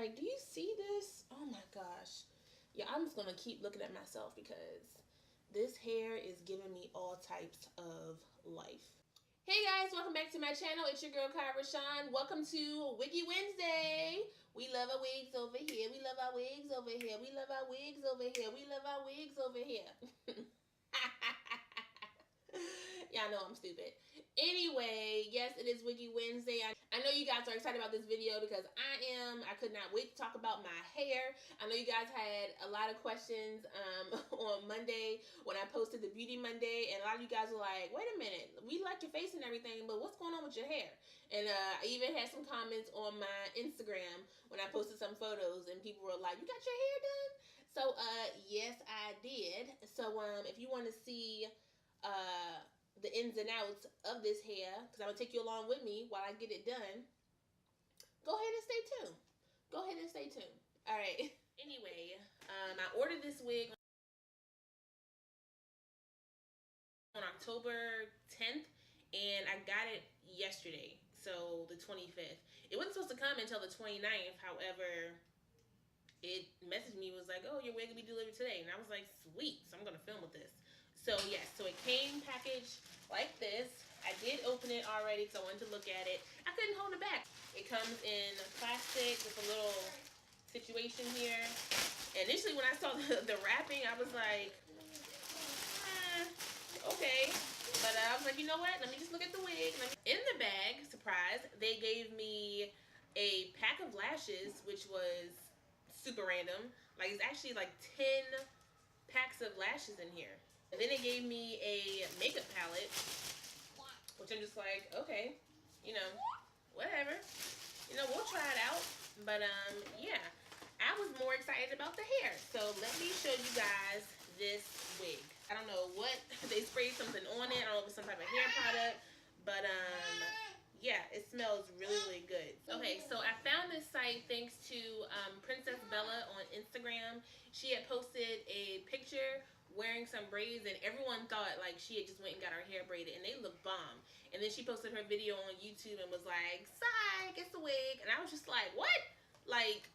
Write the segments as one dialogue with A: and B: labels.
A: Like, do you see this? Oh my gosh. Yeah, I'm just gonna keep looking at myself because this hair is giving me all types of life. Hey guys, welcome back to my channel. It's your girl KIE RASHON. Welcome to Wiggy Wednesday. We love our wigs over here. We love our wigs over here. We love our wigs over here. We love our wigs over here. Y'all know I'm stupid. Anyway, yes, it is Wiggy Wednesday. I know you guys are excited about this video because I am. I could not wait to talk about my hair. I know you guys had a lot of questions on Monday when I posted the Beauty Monday, and a lot of you guys were like, wait a minute, we like your face and everything, but what's going on with your hair? And I even had some comments on my Instagram when I posted some photos, and people were like, you got your hair done? So, yes, I did. So, if you want to see the ins and outs of this hair, because I'm going to take you along with me while I get it done, go ahead and stay tuned. Go ahead and stay tuned. All right. Anyway, I ordered this wig on October 10th, and I got it yesterday, so the 25th. It wasn't supposed to come until the 29th, however, it messaged me, was like, oh, your wig will be delivered today. And I was like, sweet, so I'm going to film with this. So, yes, so it came packaged like this. I did open it already because I wanted to look at it. I couldn't hold it back. It comes in plastic with a little situation here. Initially, when I saw the wrapping, I was like, okay. But I was like, you know what? Let me just look at the wig. In the bag, surprise, they gave me a pack of lashes, which was super random. Like, it's actually like 10 packs of lashes in here. And then they gave me a makeup palette, which I'm just like, okay, you know, whatever. You know, we'll try it out. But, yeah, I was more excited about the hair. So let me show you guys this wig. I don't know what, they sprayed something on it. I don't know if it's some type of hair product, but, yeah, it smells really, really good. Okay, so I found this site thanks to Princess Bella on Instagram. She had posted a picture wearing some braids, and everyone thought like she had just went and got her hair braided, and they look bomb. And then she posted her video on YouTube and was like, psych, it's a wig. And I was just like, what? Like,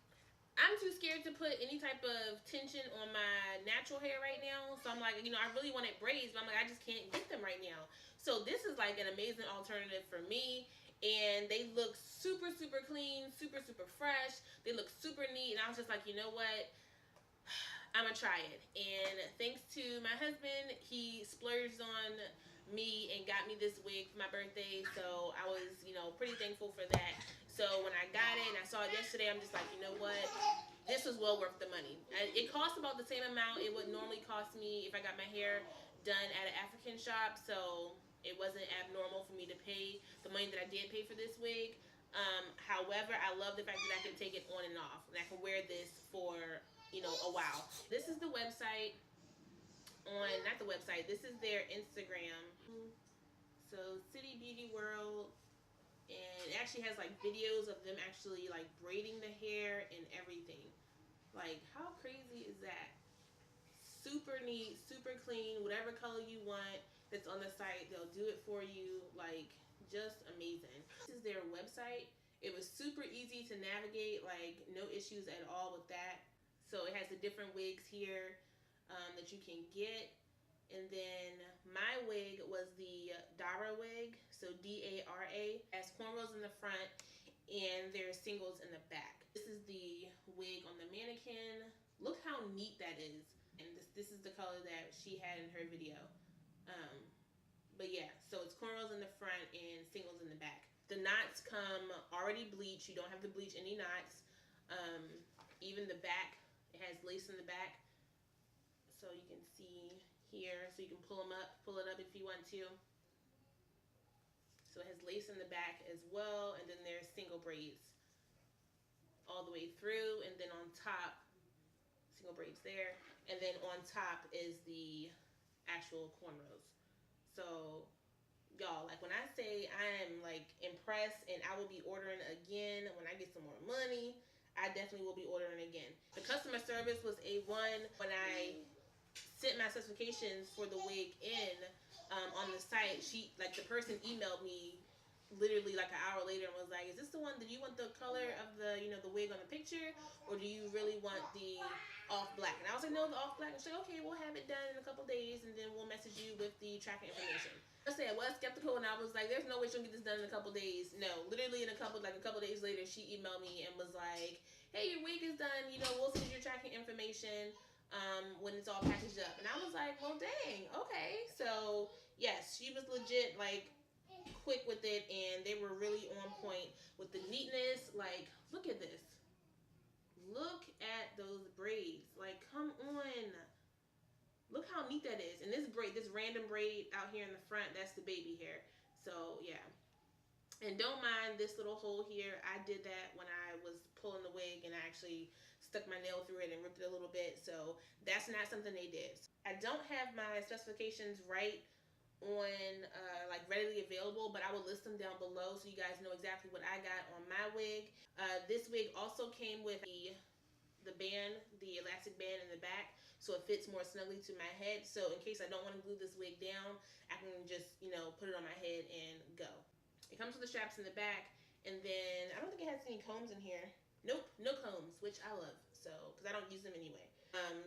A: I'm too scared to put any type of tension on my natural hair right now. So I'm like, you know, I really wanted braids, but I'm like, I just can't get them right now. So this is like an amazing alternative for me. And they look super, super clean, super, super fresh. They look super neat. And I was just like, you know what? I'm gonna try it. And thanks to my husband, he splurged on me and got me this wig for my birthday. So I was, you know, pretty thankful for that. So when I got it and I saw it yesterday, I'm just like, you know what? This was well worth the money. It cost about the same amount it would normally cost me if I got my hair done at an African shop. So it wasn't abnormal for me to pay the money that I did pay for this wig. However, I love the fact that I can take it on and off. And I can wear this for, you know, a while. This is the website on, not the website, this is their Instagram. So Citi Beauty World, and it actually has like videos of them actually like braiding the hair and everything. Like, how crazy is that? Super neat, super clean, whatever color you want that's on the site, they'll do it for you. Like, just amazing. This is their website. It was super easy to navigate, like no issues at all with that. So it has the different wigs here that you can get. And then my wig was the Dara wig, so D-A-R-A. It has cornrows in the front and there's singles in the back. This is the wig on the mannequin. Look how neat that is. And this is the color that she had in her video. But yeah, so it's cornrows in the front and singles in the back. The knots come already bleached. You don't have to bleach any knots. Even the back, it has lace in the back. So you can see here, so you can pull it up if you want to. So it has lace in the back as well, and then there's single braids all the way through, and then on top, single braids there, and then on top is the actual cornrows. So y'all, like when I say I am like impressed and I will be ordering again when I get some more money, I definitely will be ordering again. The customer service was A1. When I sent my specifications for the wig in on the site, the person emailed me literally like an hour later and was like, is this the one that you want the color of the, you know, the wig wig on the picture, or do you really want the off black? And I was like, no, the off black. And she's like, okay, we'll have it done in a couple days, and then we'll message you with the tracking information. I said I was skeptical, and I was like, there's no way she'll get this done in a couple days. No, literally in a couple days later, she emailed me and was like, hey, your wig is done. You know, we'll send you your tracking information when it's all packaged up. And I was like, well, dang, okay. So yes, she was legit, like, quick with it, and they were really on point with the neatness. Like, look at this. Look at those braids. Like, come on. Look how neat that is. And this braid, this random braid out here in the front, that's the baby hair. So yeah. And don't mind this little hole here. I did that when I was pulling the wig, and I actually stuck my nail through it and ripped it a little bit. So that's not something they did. I don't have my specifications right on like readily available, but I will list them down below so you guys know exactly what I got on my wig. This wig also came with the band, the elastic band in the back, so it fits more snugly to my head. So in case I don't want to glue this wig down, I can just, you know, put it on my head and go. It comes with the straps in the back, and then I don't think it has any combs in here. Nope, no combs, which I love. So, because I don't use them anyway.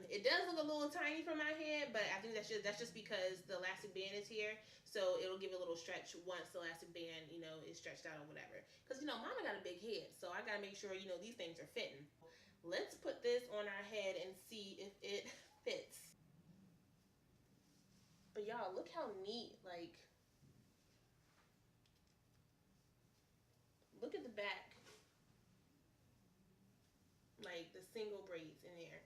A: It does look a little tiny for my head, but I think that's just because the elastic band is here, so it'll give a little stretch once the elastic band, you know, is stretched out or whatever. Because, you know, Mama got a big head, so I gotta make sure, you know, these things are fitting. Let's put this on our head and see if it fits. But y'all, look how neat, like, look at the back. Like, the single braids in there.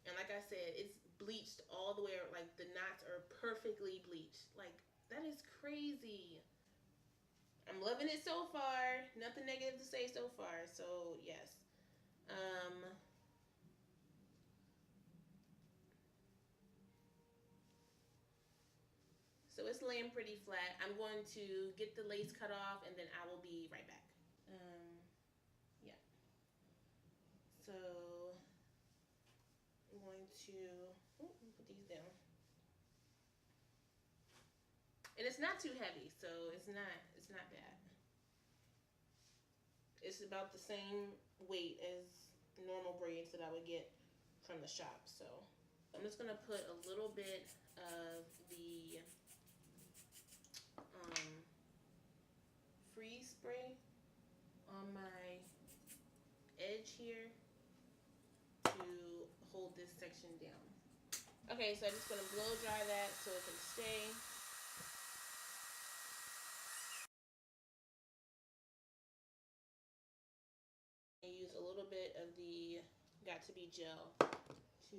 A: And like I said, it's bleached all the way, like the knots are perfectly bleached. Like, that is crazy. I'm loving it so far. Nothing negative to say so far. So yes. So it's laying pretty flat. I'm going to get the lace cut off, and then I will be right back. Yeah. So I'm going to put these down. And it's not too heavy, so it's not bad. It's about the same weight as normal braids that I would get from the shop. So I'm just gonna put a little bit of the freeze spray on my edge here to hold this section down. Okay, so I'm just gonna blow dry that so it can stay. I use a little bit of the Got to Be gel to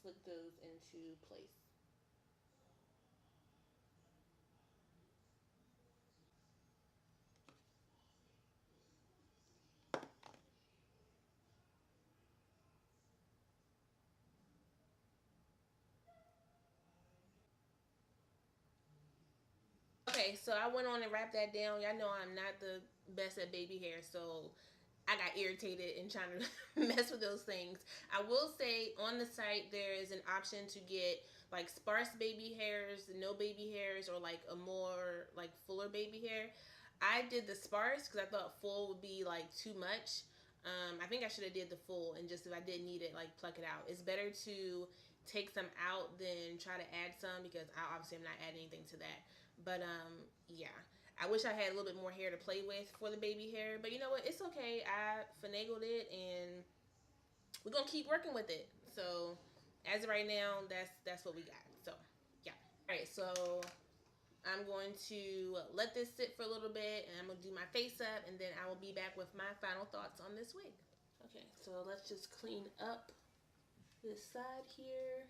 A: flick those into place. Okay, so I went on and wrapped that down. Y'all know I'm not the best at baby hair, so I got irritated in trying to mess with those things. I will say on the site there is an option to get like sparse baby hairs, no baby hairs, or like a more like fuller baby hair. I did the sparse because I thought full would be like too much. I think I should have did the full, and just if I didn't need it, like pluck it out. It's better to take some out than try to add some, because I obviously am not adding anything to that. But yeah. I wish I had a little bit more hair to play with for the baby hair, but you know what? It's okay. I finagled it, and we're gonna keep working with it. So as of right now, that's what we got. So yeah. All right. So I'm going to let this sit for a little bit, and I'm gonna do my face up, and then I will be back with my final thoughts on this wig. Okay. So let's just clean up this side here.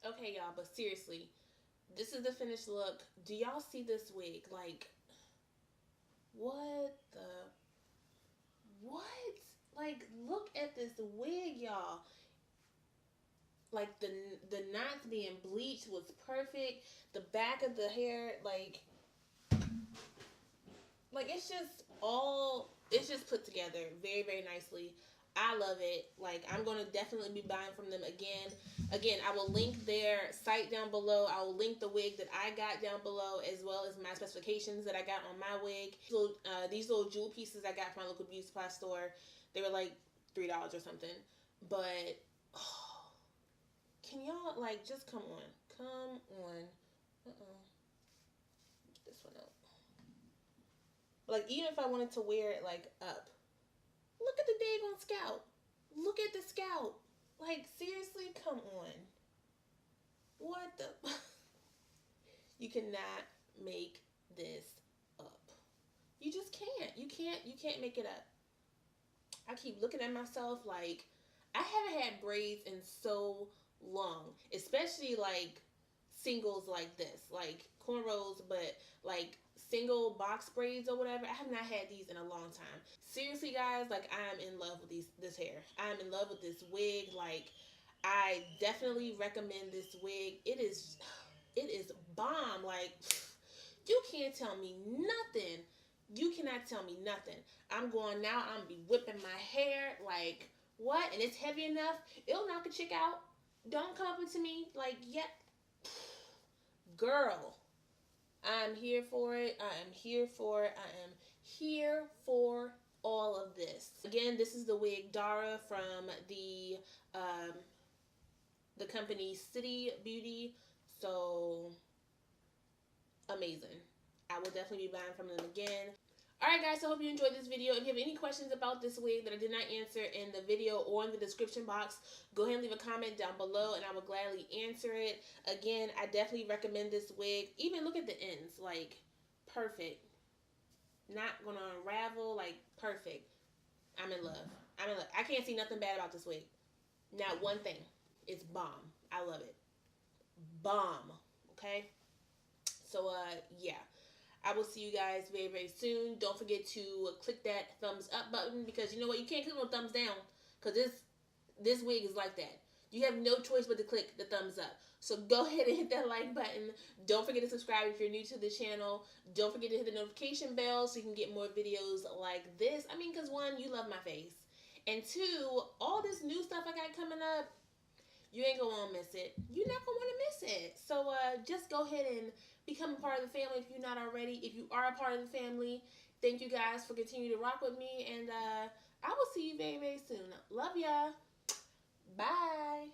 A: Okay, y'all, but seriously, this is the finished look. Do y'all see this wig? Like, what the, what? Like, look at this wig, y'all. Like, the knots being bleached was perfect. The back of the hair, like it's just put together very, very nicely. I love it. Like, I'm going to definitely be buying from them again. Again, I will link their site down below. I will link the wig that I got down below, as well as my specifications that I got on my wig. So, these little jewel pieces I got from my local beauty supply store, they were like $3 or something. But, oh, can y'all, like, just come on. Come on. Uh-oh. Get this one out. Like, even if I wanted to wear it, like, up. Look at the daggone scalp. Look at the scalp. Like, seriously, come on. What the? You cannot make this up. You just can't. You can't make it up. I keep looking at myself like, I haven't had braids in so long. Especially, like, singles like this. Like, cornrows, but, like, single box braids or whatever. I have not had these in a long time. Seriously, guys, like, I'm in love with this hair. I'm in love with this wig. Like, I definitely recommend this wig. It is bomb. Like, you can't tell me nothing. You cannot tell me nothing. I'm going now. I'm gonna be whipping my hair. Like, what? And it's heavy enough. It'll knock a chick out. Don't come up to me. Like, yeah. Girl. I'm here for it. I am here for it. I am here for all of this. Again, this is the wig Dara from the company Citibeauty. So amazing. I will definitely be buying from them again. Alright guys, so I hope you enjoyed this video. If you have any questions about this wig that I did not answer in the video or in the description box, go ahead and leave a comment down below and I will gladly answer it. Again, I definitely recommend this wig. Even look at the ends, like, perfect. Not gonna unravel, like, perfect. I'm in love. I'm in love. I can't see nothing bad about this wig. Not one thing. It's bomb. I love it. Bomb. Okay? So, yeah. I will see you guys very, very soon. Don't forget to click that thumbs up button because you know what? You can't click no thumbs down because this wig is like that. You have no choice but to click the thumbs up. So go ahead and hit that like button. Don't forget to subscribe if you're new to the channel. Don't forget to hit the notification bell so you can get more videos like this. I mean, because one, you love my face. And two, all this new stuff I got coming up, you ain't gonna want to miss it. You're not gonna want to miss it. So just go ahead and become a part of the family if you're not already. If you are a part of the family, thank you guys for continuing to rock with me. And I will see you very, very soon. Love ya. Bye.